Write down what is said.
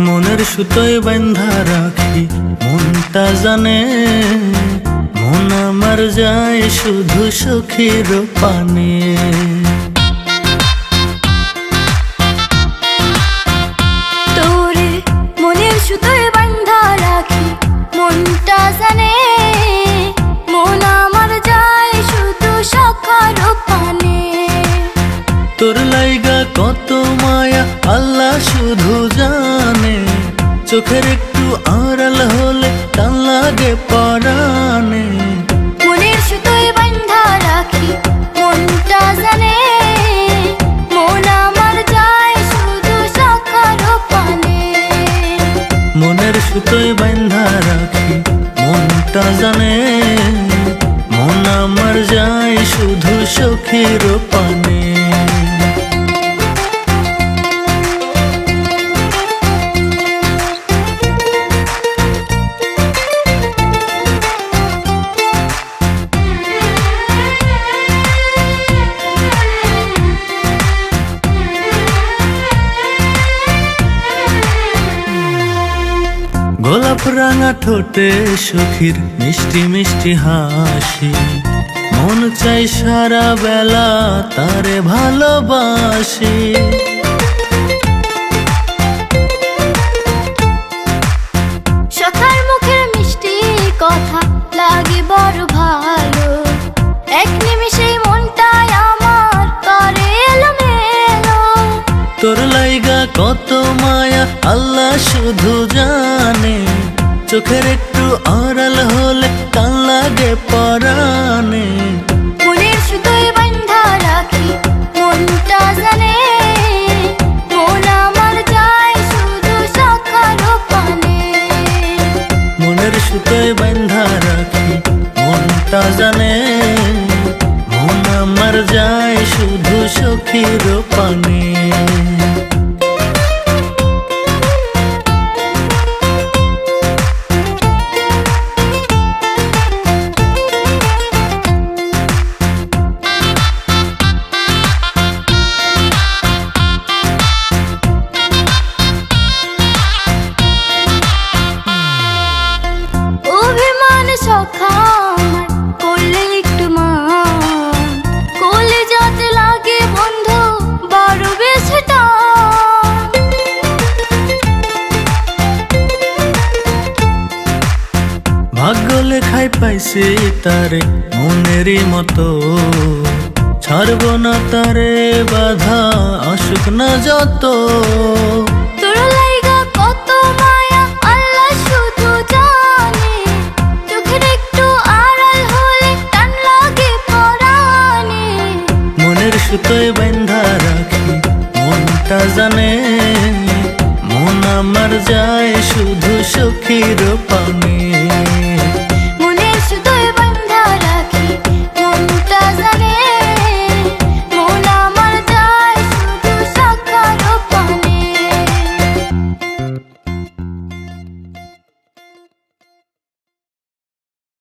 মনের সুতোয় বাঁধা রাখি মনটা জানে, মন আমার যায় শুধু সখীর পানে। তোরে মনের সুতোয় বাঁধা রাখি মনটা জানে, মন আমার যায় শুধু সখার পানে। তোর লাইগা কত মায়া আল্লাহ শুধু জানে, চোখের একটু আড়াল হলে টান লাগে পরাণে। মনের সুতোয় বাঁধা রাখি মনটা জানে, মন আমার যায় শুধু সখার পানে। মনের সুতোয় বাঁধা রাখি মনটা জানে, মন আমার যায় শুধু সখীর পানে। গোলাপ রাঙা ঠোঁটে সখীর মিষ্টি মিষ্টি হাসি, মন চাই সারা বেলা তারে ভালোবাসি। সখার মুখের মিষ্টি কথা লাগে বড় ভালো, এক নিমিষেই মনটাই আমার করে এলোমেলো। তোর লাইগা কত মায়া আল্লাহ শুধু জানে, চোখের একটু আড়াল হলে টান লাগে পরাণে। মনের সুতোয় বাঁধা রাখি মনটা জানে, মন আমার যায় শুধু সখার পানে। মনের সুতোয় বাঁধা রাখি মনটা জানে, মন আমার যায় শুধু সখীর পানে। অভিমান সখা আমার করলে একটু মান, কোলে যাতে লাগে বন্ধু বড় বেশি টান। ভাগ্য লেখায় পাইছি তারে মনেরই মতো, ছাড়ব না তারে বাধা আসুক না যত। তোর লাইগা কত মায়া আল্লাহ শুধু জানে, চোখের একটু আড়াল হলে টান লাগে পরাণে। মনের সুতোয় বাঁধা রাখি মনটা জানে, মন আমার যায় শুধু সখীর পানে।